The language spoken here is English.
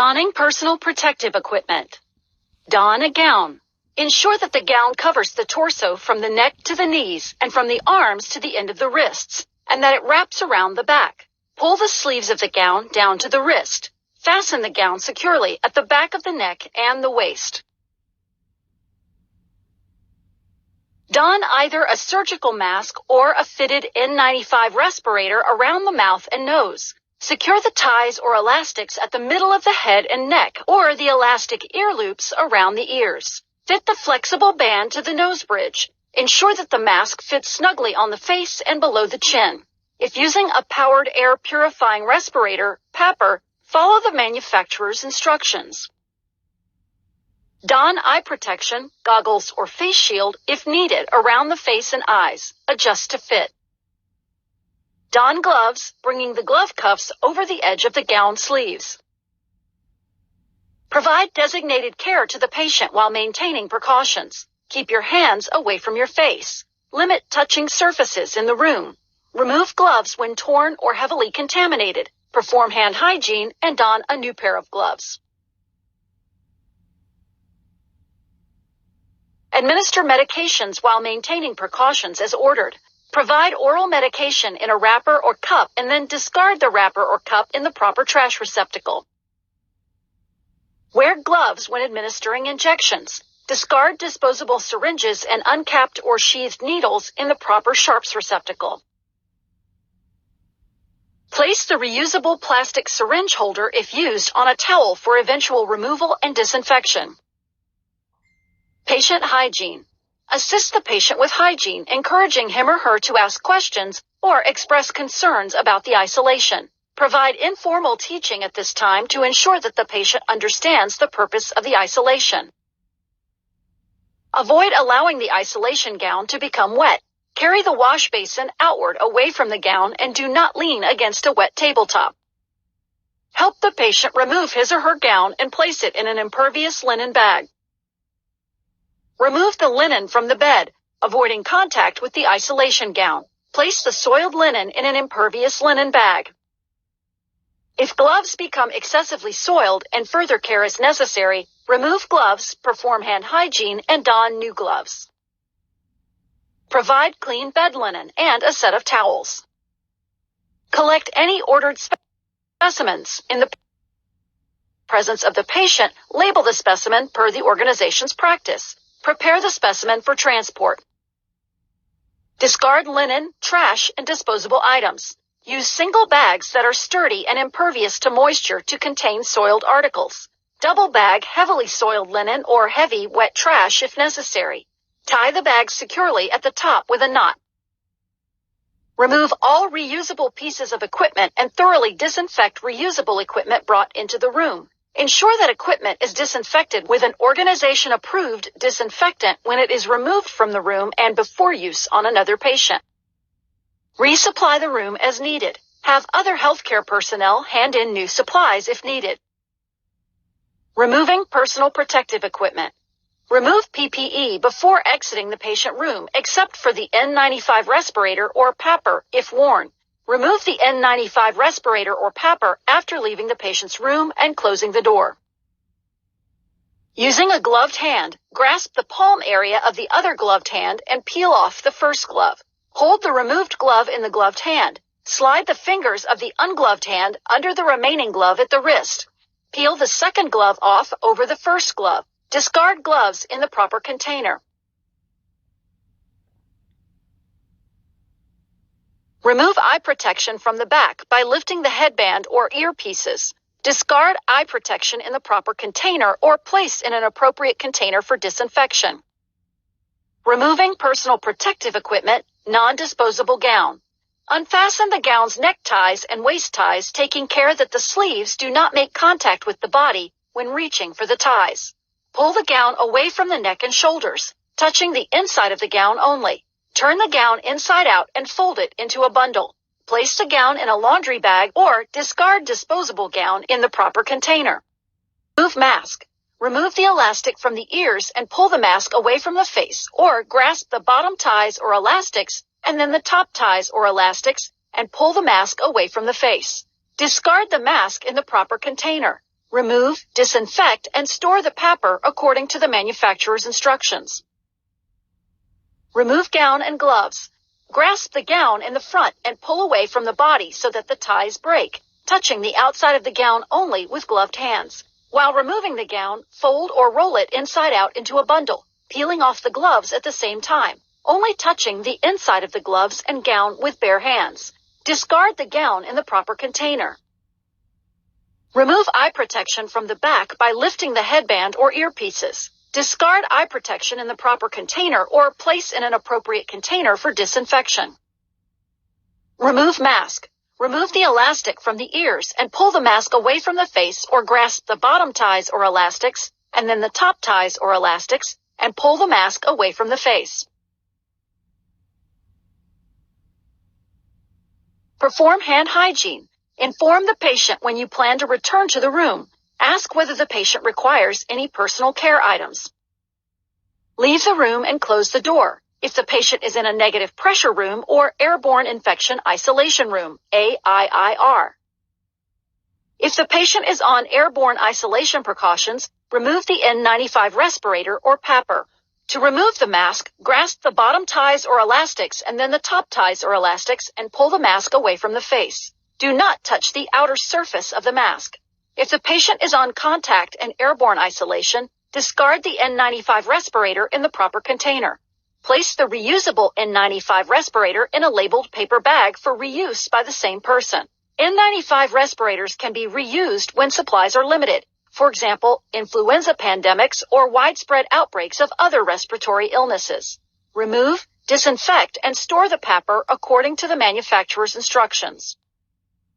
Donning personal protective equipment. Don a gown. Ensure that the gown covers the torso from the neck to the knees and from the arms to the end of the wrists, and that it wraps around the back. Pull the sleeves of the gown down to the wrist. Fasten the gown securely at the back of the neck and the waist. Don either a surgical mask or a fitted N95 respirator around the mouth and nose. Secure the ties or elastics at the middle of the head and neck or the elastic ear loops around the ears. Fit the flexible band to the nose bridge. Ensure that the mask fits snugly on the face and below the chin. If using a powered air purifying respirator, PAPR, follow the manufacturer's instructions. Don eye protection, goggles, or face shield if needed around the face and eyes. Adjust to fit. Don gloves, bringing the glove cuffs over the edge of the gown sleeves. Provide designated care to the patient while maintaining precautions. Keep your hands away from your face. Limit touching surfaces in the room. Remove gloves when torn or heavily contaminated. Perform hand hygiene and don a new pair of gloves. Administer medications while maintaining precautions as ordered. Provide oral medication in a wrapper or cup and then discard the wrapper or cup in the proper trash receptacle. Wear gloves when administering injections. Discard disposable syringes and uncapped or sheathed needles in the proper sharps receptacle. Place the reusable plastic syringe holder, if used, on a towel for eventual removal and disinfection. Patient hygiene. Assist the patient with hygiene, encouraging him or her to ask questions or express concerns about the isolation. Provide informal teaching at this time to ensure that the patient understands the purpose of the isolation. Avoid allowing the isolation gown to become wet. Carry the wash basin outward away from the gown and do not lean against a wet tabletop. Help the patient remove his or her gown and place it in an impervious linen bag. Remove the linen from the bed, avoiding contact with the isolation gown. Place the soiled linen in an impervious linen bag. If gloves become excessively soiled and further care is necessary, remove gloves, perform hand hygiene, and don new gloves. Provide clean bed linen and a set of towels. Collect any ordered specimens. In the presence of the patient, label the specimen per the organization's practice. Prepare the specimen for transport. Discard linen, trash, and disposable items. Use single bags that are sturdy and impervious to moisture to contain soiled articles. Double bag heavily soiled linen or heavy, wet trash if necessary. Tie the bag securely at the top with a knot. Remove all reusable pieces of equipment and thoroughly disinfect reusable equipment brought into the room. Ensure that equipment is disinfected with an organization-approved disinfectant when it is removed from the room and before use on another patient. Resupply the room as needed. Have other healthcare personnel hand in new supplies if needed. Removing personal protective equipment. Remove PPE before exiting the patient room, except for the N95 respirator or PAPR if worn. Remove the N95 respirator or PAPR after leaving the patient's room and closing the door. Using a gloved hand, grasp the palm area of the other gloved hand and peel off the first glove. Hold the removed glove in the gloved hand. Slide the fingers of the ungloved hand under the remaining glove at the wrist. Peel the second glove off over the first glove. Discard gloves in the proper container. Remove eye protection from the back by lifting the headband or earpieces. Discard eye protection in the proper container or place in an appropriate container for disinfection. Removing personal protective equipment, non-disposable gown. Unfasten the gown's neck ties and waist ties, taking care that the sleeves do not make contact with the body when reaching for the ties. Pull the gown away from the neck and shoulders, touching the inside of the gown only. Turn the gown inside out and fold it into a bundle. Place the gown in a laundry bag or discard disposable gown in the proper container. Remove mask. Remove the elastic from the ears and pull the mask away from the face, or grasp the bottom ties or elastics and then the top ties or elastics and pull the mask away from the face. Discard the mask in the proper container. Remove, disinfect, and store the PAPR according to the manufacturer's instructions. Remove gown and gloves. Grasp the gown in the front and pull away from the body so that the ties break, touching the outside of the gown only with gloved hands. While removing the gown, fold or roll it inside out into a bundle, peeling off the gloves at the same time, only touching the inside of the gloves and gown with bare hands. Discard the gown in the proper container. Remove eye protection from the back by lifting the headband or earpieces. Discard eye protection in the proper container or place in an appropriate container for disinfection. Remove mask. Remove the elastic from the ears and pull the mask away from the face, or grasp the bottom ties or elastics and then the top ties or elastics and pull the mask away from the face. Perform hand hygiene. Inform the patient when you plan to return to the room. Ask whether the patient requires any personal care items. Leave the room and close the door if the patient is in a negative pressure room or airborne infection isolation room, AIIR. If the patient is on airborne isolation precautions, remove the N95 respirator or PAPR. To remove the mask, grasp the bottom ties or elastics and then the top ties or elastics and pull the mask away from the face. Do not touch the outer surface of the mask. If the patient is on contact and airborne isolation, discard the N95 respirator in the proper container. Place the reusable N95 respirator in a labeled paper bag for reuse by the same person. N95 respirators can be reused when supplies are limited. For example, influenza pandemics or widespread outbreaks of other respiratory illnesses. Remove, disinfect, and store the PAPR according to the manufacturer's instructions.